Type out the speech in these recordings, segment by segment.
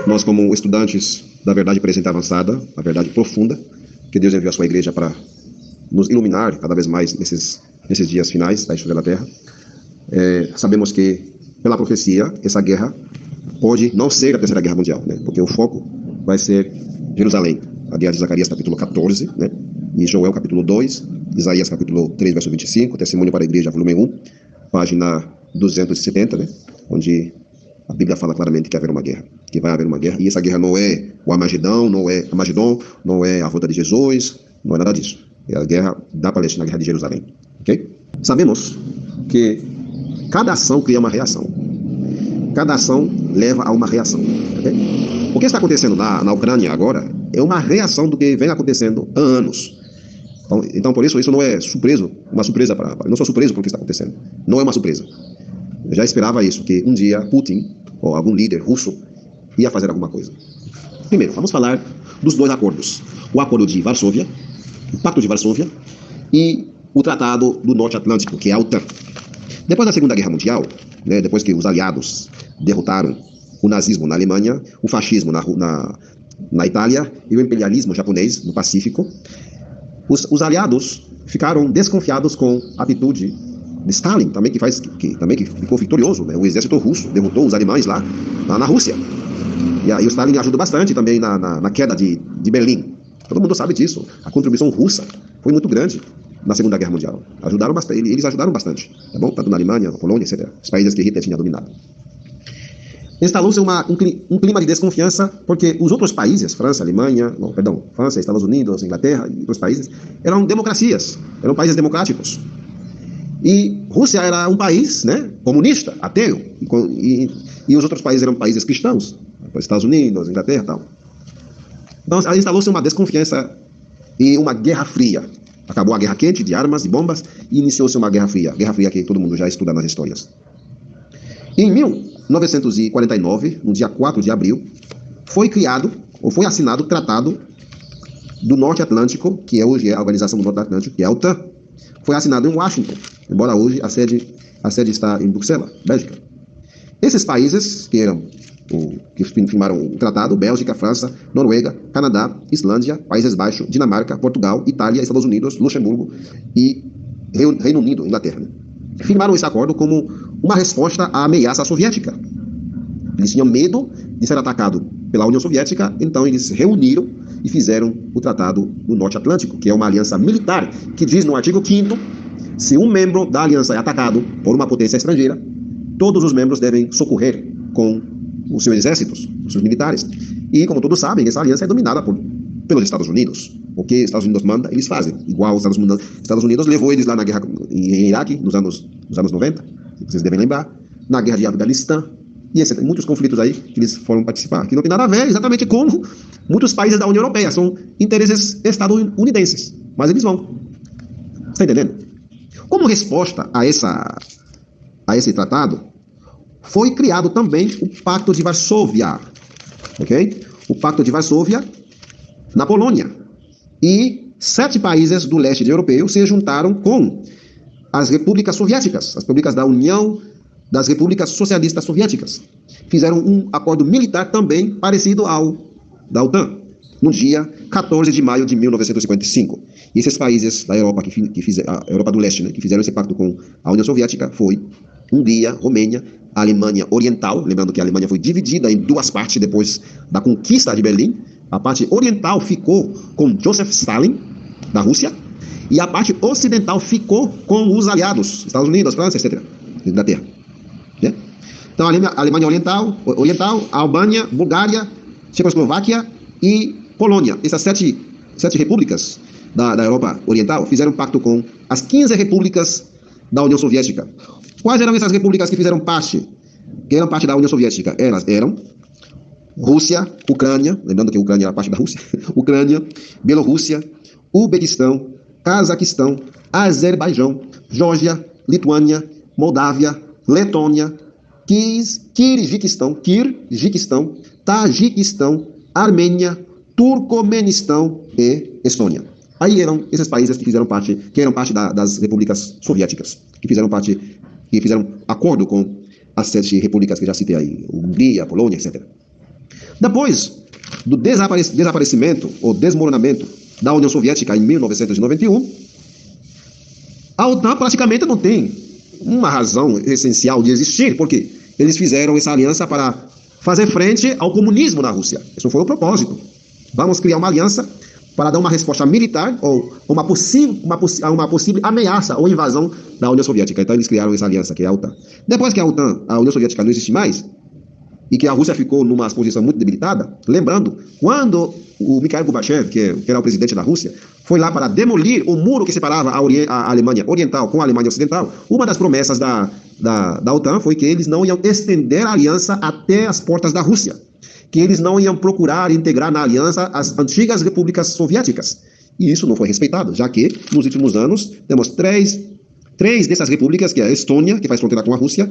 Nós, como estudantes da verdade presente e avançada, a verdade profunda, que Deus enviou a sua igreja para nos iluminar cada vez mais nesses dias finais da história da Terra, sabemos que, pela profecia, essa guerra pode não ser a Terceira Guerra Mundial, né? Porque o foco vai ser Jerusalém. A guerra de Zacarias, capítulo 14, né? E Joel, capítulo 2, Isaías, capítulo 3, verso 25, Testemunho para a Igreja, volume 1, página 270, né? Onde a Bíblia fala claramente que haverá uma guerra, que vai haver uma guerra, e essa guerra não é o Armagedão, não é a volta de Jesus, não é nada disso. É a guerra da Palestina, a guerra de Jerusalém, ok? Sabemos que cada ação cria uma reação. Cada ação leva a uma reação, ok? O que está acontecendo na Ucrânia agora é uma reação do que vem acontecendo há anos. Então por isso não é uma surpresa para... Eu não sou surpreso com o que está acontecendo. Não é uma surpresa. Eu já esperava isso, que um dia Putin ou algum líder russo ia fazer alguma coisa. Primeiro, vamos falar dos dois acordos. O Acordo de Varsóvia, o Pacto de Varsóvia e o Tratado do Norte Atlântico, que é a OTAN. Depois da Segunda Guerra Mundial, né, depois que os aliados derrotaram o nazismo na Alemanha, o fascismo na Itália e o imperialismo japonês no Pacífico, os aliados ficaram desconfiados com a atitude de Stalin, também que ficou vitorioso, né? O exército russo derrotou os alemães lá na Rússia. E o Stalin ajudou bastante também na queda de Berlim. Todo mundo sabe disso. A contribuição russa foi muito grande na Segunda Guerra Mundial. Ajudaram bastante, eles ajudaram bastante, tá bom? Tanto na Alemanha, na Polônia, etc. Os países que Hitler tinha dominado. Instalou-se um clima de desconfiança, porque os outros países, França, Estados Unidos, Inglaterra e outros países, eram democracias, eram países democráticos. E Rússia era um país, né, comunista, ateu, e os outros países eram países cristãos, Estados Unidos, Inglaterra e tal. Então instalou-se uma desconfiança e uma guerra fria. Acabou a guerra quente de armas, de bombas, e iniciou-se uma guerra fria que todo mundo já estuda nas histórias. Em 1949, no dia 4 de abril, foi assinado o Tratado do Norte Atlântico, que hoje é a Organização do Norte Atlântico, que é a OTAN. Foi assinado em Washington, embora hoje a sede está em Bruxelas, Bélgica. Esses países que firmaram o tratado: Bélgica, França, Noruega, Canadá, Islândia, Países Baixos, Dinamarca, Portugal, Itália, Estados Unidos, Luxemburgo e Reino Unido, Inglaterra, né? Firmaram esse acordo como uma resposta à ameaça soviética. Eles tinham medo de ser atacado pela União Soviética, então eles reuniram e fizeram o Tratado do Norte Atlântico, que é uma aliança militar, que diz no artigo 5º, se um membro da aliança é atacado por uma potência estrangeira, todos os membros devem socorrer com os seus exércitos, os seus militares. E, como todos sabem, essa aliança é dominada pelos Estados Unidos. O que os Estados Unidos manda, eles fazem. Igual os Estados Unidos levou eles lá na guerra em Iraque, nos anos 90, vocês devem lembrar, na guerra de Afeganistão, e muitos conflitos aí que eles foram participar, que não tem nada a ver exatamente como muitos países da União Europeia, são interesses estadunidenses, mas eles vão. Você está entendendo? Como resposta a esse tratado, foi criado também o Pacto de Varsóvia, ok? O Pacto de Varsóvia na Polônia. E 7 países do leste europeu se juntaram com as repúblicas soviéticas, as repúblicas da União das Repúblicas Socialistas Soviéticas. Fizeram um acordo militar também parecido ao da OTAN, no dia 14 de maio de 1955. E esses países da Europa, a Europa do Leste, né, que fizeram esse pacto com a União Soviética, foi Hungria, Romênia, a Alemanha Oriental, lembrando que a Alemanha foi dividida em duas partes depois da conquista de Berlim. A parte oriental ficou com Joseph Stalin, da Rússia, e a parte ocidental ficou com os aliados, Estados Unidos, França, etc., Inglaterra. Né? Então, a Alemanha Oriental, a Albânia, Bulgária, Tchecoslováquia e Polônia. Essas sete repúblicas da Europa Oriental fizeram pacto com as 15 repúblicas da União Soviética. Quais eram essas repúblicas que fizeram parte? Que eram parte da União Soviética? Elas eram Rússia, Ucrânia, lembrando que a Ucrânia era parte da Rússia, Ucrânia, Bielorrússia, Uzbequistão, Cazaquistão, Azerbaijão, Geórgia, Lituânia, Moldávia, Letônia, Kirguistão, Tajiquistão, Armênia, Turcomenistão e Estônia. Aí eram esses países que eram parte das repúblicas soviéticas, que fizeram acordo com as 7 repúblicas que já citei aí, Hungria, Polônia, etc. Depois do desaparecimento ou desmoronamento da União Soviética em 1991, a OTAN praticamente não tem uma razão essencial de existir, porque eles fizeram essa aliança para fazer frente ao comunismo na Rússia. Isso foi o propósito. Vamos criar uma aliança para dar uma resposta militar ou uma possível ameaça ou invasão da União Soviética. Então eles criaram essa aliança, que é a OTAN. Depois que a OTAN, a União Soviética, não existe mais, e que a Rússia ficou numa posição muito debilitada, lembrando, quando o Mikhail Gorbachev, que era o presidente da Rússia, foi lá para demolir o muro que separava a Alemanha Oriental com a Alemanha Ocidental, uma das promessas da OTAN foi que eles não iam estender a aliança até as portas da Rússia, que eles não iam procurar integrar na aliança as antigas repúblicas soviéticas. E isso não foi respeitado, já que, nos últimos anos, temos três dessas repúblicas, que é a Estônia, que faz fronteira com a Rússia,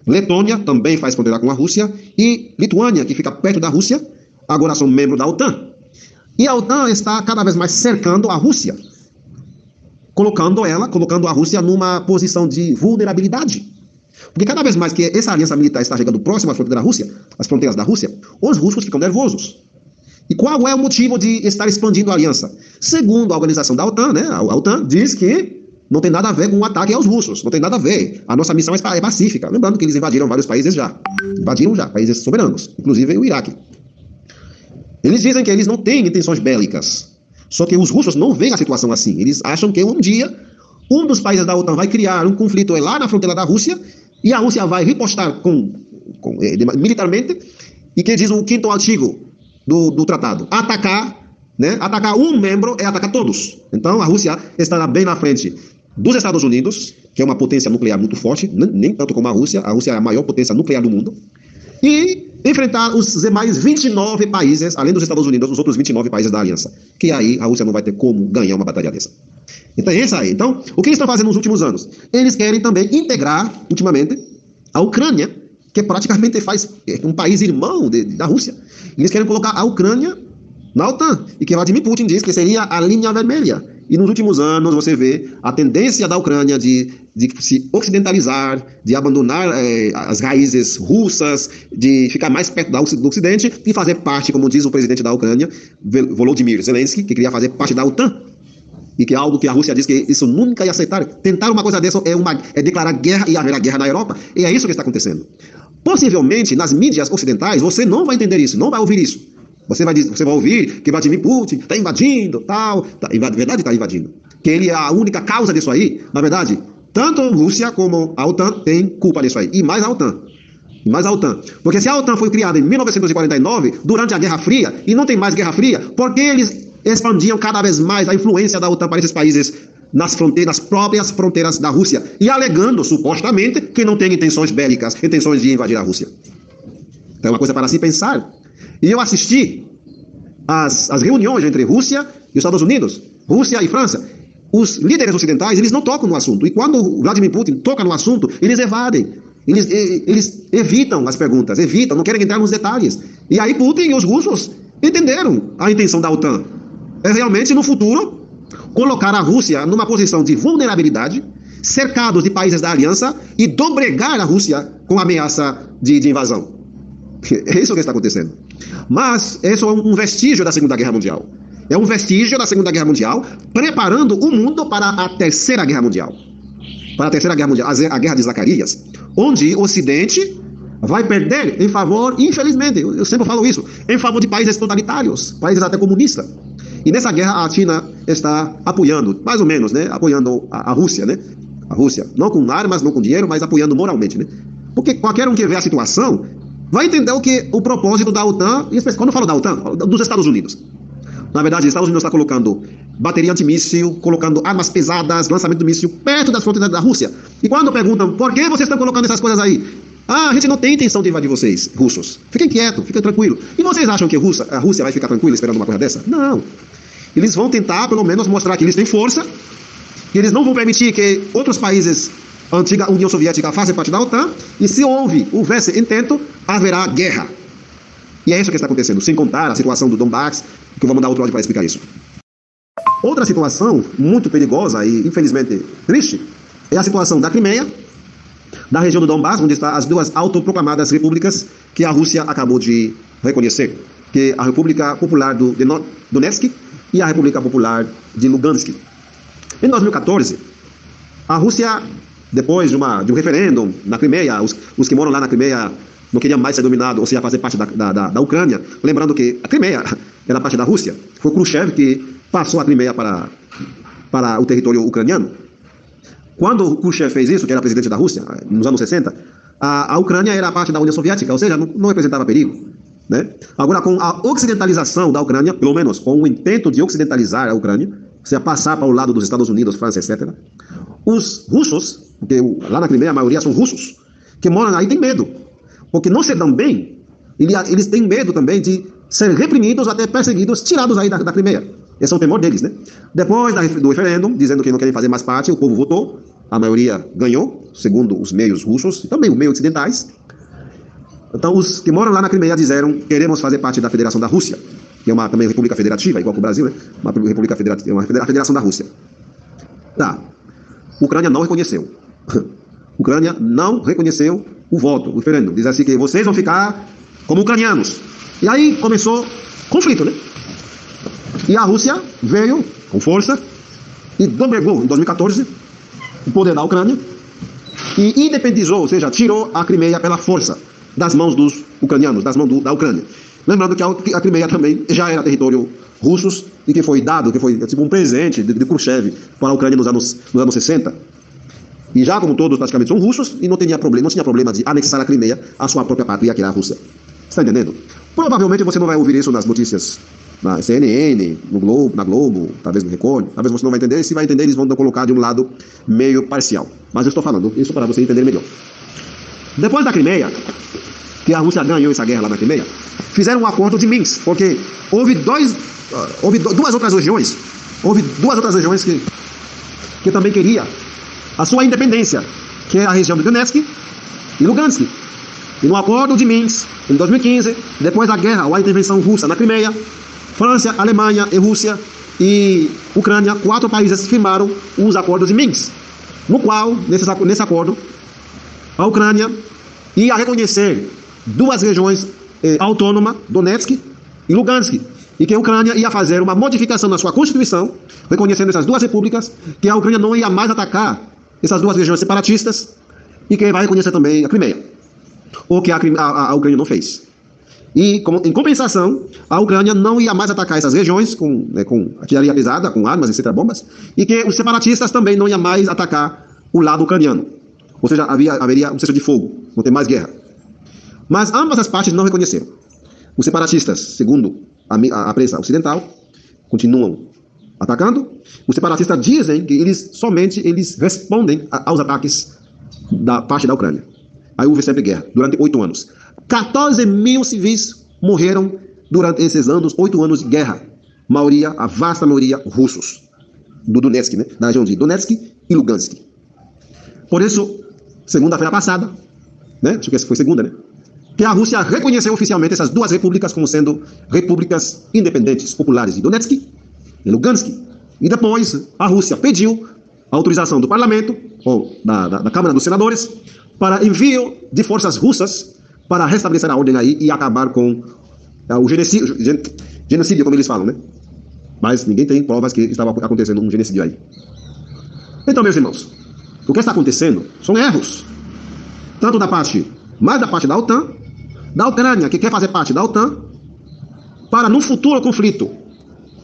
Letônia também faz fronteira com a Rússia, e Lituânia, que fica perto da Rússia, agora são membros da OTAN. E a OTAN está cada vez mais cercando a Rússia, colocando a Rússia numa posição de vulnerabilidade. Porque cada vez mais que essa aliança militar está chegando próximo à fronteira da Rússia, às fronteiras da Rússia, os russos ficam nervosos. E qual é o motivo de estar expandindo a aliança? Segundo a organização da OTAN, né, a OTAN diz que não tem nada a ver com um ataque aos russos, não tem nada a ver. A nossa missão é pacífica. Lembrando que eles invadiram vários países já. Invadiram já, países soberanos, inclusive o Iraque. Eles dizem que eles não têm intenções bélicas. Só que os russos não veem a situação assim. Eles acham que um dia, um dos países da OTAN vai criar um conflito lá na fronteira da Rússia, e a Rússia vai ripostar militarmente, e que diz o quinto artigo do tratado: atacar um membro é atacar todos. Então a Rússia estará bem na frente dos Estados Unidos, que é uma potência nuclear muito forte, nem tanto como a Rússia é a maior potência nuclear do mundo, e enfrentar os demais 29 países, além dos Estados Unidos, os outros 29 países da aliança, que aí a Rússia não vai ter como ganhar uma batalha dessa. Então é isso aí. Então, o que eles estão fazendo nos últimos anos? Eles querem também integrar, ultimamente, a Ucrânia, que praticamente faz um país irmão da Rússia. Eles querem colocar a Ucrânia na OTAN, e que Vladimir Putin diz que seria a linha vermelha. E nos últimos anos você vê a tendência da Ucrânia de se ocidentalizar, de abandonar as raízes russas, de ficar mais perto do Ocidente e fazer parte, como diz o presidente da Ucrânia, Volodymyr Zelensky, que queria fazer parte da OTAN. E que é algo que a Rússia diz que isso nunca ia aceitar. Tentar uma coisa dessa é declarar guerra e haverá guerra na Europa. E é isso que está acontecendo. Possivelmente, nas mídias ocidentais, você não vai entender isso, não vai ouvir isso. Você vai ouvir que Vladimir Putin está invadindo, tal. Na verdade, está invadindo. Que ele é a única causa disso aí. Na verdade, tanto a Rússia como a OTAN têm culpa disso aí. E mais a OTAN. Porque se a OTAN foi criada em 1949, durante a Guerra Fria, e não tem mais Guerra Fria, porque eles expandiam cada vez mais a influência da OTAN para esses países nas próprias fronteiras da Rússia, e alegando, supostamente, que não tem intenções bélicas, intenções de invadir a Rússia. Então é uma coisa para se pensar. E eu assisti às reuniões entre Rússia e os Estados Unidos, Rússia e França. Os líderes ocidentais, eles não tocam no assunto. E quando Vladimir Putin toca no assunto, eles evadem. Eles evitam as perguntas, não querem entrar nos detalhes. E aí Putin e os russos entenderam a intenção da OTAN. É realmente, no futuro, colocar a Rússia numa posição de vulnerabilidade, cercados de países da aliança, e dobregar a Rússia com ameaça de invasão. É isso que está acontecendo. Mas isso é um vestígio da Segunda Guerra Mundial. É um vestígio da Segunda Guerra Mundial, preparando o mundo para a Terceira Guerra Mundial. Para a Terceira Guerra Mundial, a Guerra de Zacarias, onde o Ocidente vai perder em favor, infelizmente, eu sempre falo isso, em favor de países totalitários, países até comunistas. E nessa guerra a China está apoiando, mais ou menos, né, apoiando a Rússia, né? A Rússia, não com armas, não com dinheiro, mas apoiando moralmente, né? Porque qualquer um que vê a situação vai entender o propósito da OTAN, e quando eu falo da OTAN, dos Estados Unidos. Na verdade, os Estados Unidos está colocando bateria antimíssil, colocando armas pesadas, lançamento de míssil perto das fronteiras da Rússia. E quando perguntam, por que vocês estão colocando essas coisas aí? Ah, a gente não tem intenção de invadir vocês, russos. Fiquem quietos, fiquem tranquilos. E vocês acham que a Rússia vai ficar tranquila esperando uma coisa dessa? Não. Eles vão tentar, pelo menos, mostrar que eles têm força, que eles não vão permitir que outros países, a antiga União Soviética, façam parte da OTAN, e se houvesse intento, haverá guerra. E é isso que está acontecendo, sem contar a situação do Donbass, que eu vou mandar outro áudio para explicar isso. Outra situação muito perigosa e, infelizmente, triste, é a situação da Crimeia, da região do Donbass, onde estão as duas autoproclamadas repúblicas que a Rússia acabou de reconhecer. que é a República Popular de Donetsk e a República Popular de Lugansk. Em 2014, a Rússia, depois de um referendo na Crimeia, os que moram lá na Crimeia não queriam mais ser dominados, ou seja, fazer parte da Ucrânia, lembrando que a Crimeia era parte da Rússia. Foi Khrushchev que passou a Crimeia para o território ucraniano. Quando Khrushchev fez isso, que era presidente da Rússia, nos anos 60, a Ucrânia era parte da União Soviética, ou seja, não representava perigo. Né? Agora, com a ocidentalização da Ucrânia, pelo menos com o intento de ocidentalizar a Ucrânia, ou seja, passar para o lado dos Estados Unidos, França, etc., os russos, porque lá na Crimeia a maioria são russos, que moram aí, têm medo, porque não se dão bem, eles têm medo também de ser reprimidos, até perseguidos, tirados aí da Crimeia. Esse é o temor deles, né? Depois do referendo, dizendo que não querem fazer mais parte, o povo votou, a maioria ganhou, segundo os meios russos, e também os meios ocidentais. Então, os que moram lá na Crimeia disseram: queremos fazer parte da Federação da Rússia, que é também república federativa, igual que o Brasil, né? Uma república federativa, a Federação da Rússia. Tá. A Ucrânia não reconheceu. A Ucrânia não reconheceu o voto, o referendo. Diz assim que vocês vão ficar como ucranianos. E aí começou conflito, né? E a Rússia veio com força e doblegou, em 2014, o poder da Ucrânia e independizou, ou seja, tirou a Crimeia pela força das mãos dos ucranianos, das mãos da Ucrânia. Lembrando que a Crimeia também já era território russo e que foi dado, que foi tipo um presente de Khrushchev para a Ucrânia nos anos 60. E já como todos praticamente são russos, e não tinha problema de anexar a Crimeia à sua própria pátria, que era a Rússia. Está entendendo? Provavelmente você não vai ouvir isso nas notícias na CNN, na Globo, talvez no Record, talvez você não vai entender, e se vai entender, eles vão colocar de um lado meio parcial. Mas eu estou falando isso para você entender melhor. Depois da Crimeia, que a Rússia ganhou essa guerra lá na Crimeia, fizeram um acordo de Minsk, porque houve duas outras regiões que também queria a sua independência, que é a região de Donetsk e Lugansk. E no acordo de Minsk, em 2015, depois da guerra ou a intervenção russa na Crimeia, França, Alemanha e Rússia e Ucrânia, 4 países firmaram os acordos de Minsk, no qual, nesse acordo, a Ucrânia ia reconhecer 2 regiões autônomas, Donetsk e Lugansk, e que a Ucrânia ia fazer uma modificação na sua Constituição, reconhecendo essas 2 repúblicas, que a Ucrânia não ia mais atacar essas 2 regiões separatistas, e que vai reconhecer também a Crimeia, o que a Ucrânia não fez. E, em compensação, a Ucrânia não ia mais atacar essas regiões com artilharia pesada, com armas, etc., bombas, e que os separatistas também não iam mais atacar o lado ucraniano. Ou seja, haveria um cesso de fogo, não tem mais guerra. Mas ambas as partes não reconheceram. Os separatistas, segundo a prensa ocidental, continuam atacando. Os separatistas dizem que eles respondem aos ataques da parte da Ucrânia. Aí houve sempre guerra, durante 8 anos. 14 mil civis morreram durante esses 8 anos de guerra. A vasta maioria, russos. Do Donetsk, né? Da região de Donetsk e Lugansk. Por isso, segunda-feira passada, né? Acho que essa foi segunda, né? Que a Rússia reconheceu oficialmente essas 2 repúblicas como sendo repúblicas independentes, populares de Donetsk e Lugansk. E depois a Rússia pediu a autorização do parlamento, ou da Câmara dos Senadores, para envio de forças russas para restabelecer a ordem aí e acabar com o genocídio, como eles falam, né? Mas ninguém tem provas que estava acontecendo um genocídio aí. Então, meus irmãos, o que está acontecendo são erros, tanto da parte da OTAN, da Ucrânia, que quer fazer parte da OTAN, para num futuro conflito,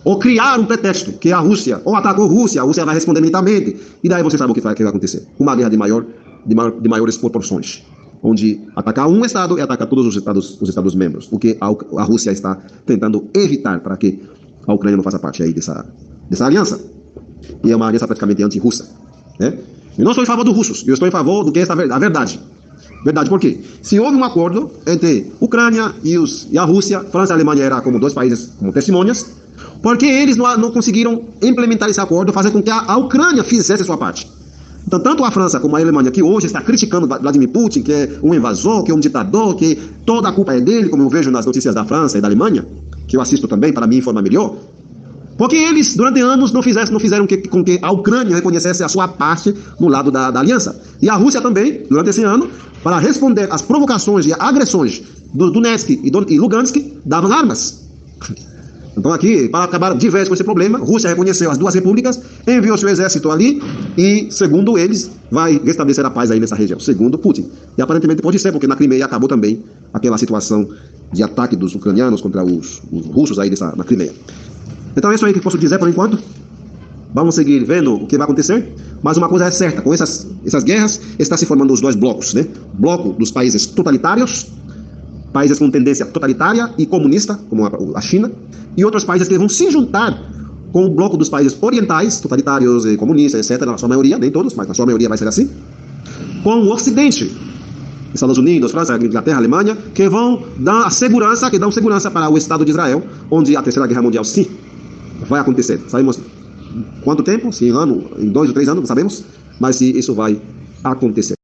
ou criar um pretexto, que a Rússia, ou atacou a Rússia vai responder militarmente, e daí você sabe o que vai acontecer. Uma guerra de maiores proporções, onde atacar um Estado e atacar todos os Estados membros, o que a Rússia está tentando evitar para que a Ucrânia não faça parte aí dessa aliança. E é uma aliança praticamente anti-russa, né? Eu não estou em favor dos russos, eu estou em favor do que é a verdade. Verdade, por quê? Se houve um acordo entre Ucrânia e a Rússia, França e Alemanha eram como 2 países, como testemunhas, porque eles não conseguiram implementar esse acordo, fazer com que a Ucrânia fizesse sua parte. Então, tanto a França como a Alemanha, que hoje está criticando Vladimir Putin, que é um invasor, que é um ditador, que toda a culpa é dele, como eu vejo nas notícias da França e da Alemanha, que eu assisto também para me informar melhor, porque eles, durante anos, não fizeram com que a Ucrânia reconhecesse a sua parte no lado da aliança. E a Rússia também, durante esse ano, para responder às provocações e agressões do Donetsk e Lugansk davam armas. Então aqui, para acabar de vez com esse problema, a Rússia reconheceu as duas repúblicas, enviou seu exército ali e, segundo eles, vai restabelecer a paz aí nessa região, segundo Putin. E aparentemente pode ser, porque na Crimeia acabou também aquela situação de ataque dos ucranianos contra os russos aí na Crimeia. Então é isso aí que eu posso dizer por enquanto. Vamos seguir vendo o que vai acontecer. Mas uma coisa é certa, com essas guerras, está se formando os dois blocos, né? Bloco dos países totalitários, países com tendência totalitária e comunista, como a China, e outros países que vão se juntar com o bloco dos países orientais, totalitários e comunistas, etc., na sua maioria, nem todos, mas na sua maioria vai ser assim, com o Ocidente, Estados Unidos, França, Inglaterra, Alemanha, que vão dar segurança, que dão segurança para o Estado de Israel, onde a Terceira Guerra Mundial, sim, vai acontecer. Sabemos quanto tempo? Se em 2 ou 3 anos, não sabemos, mas se isso vai acontecer.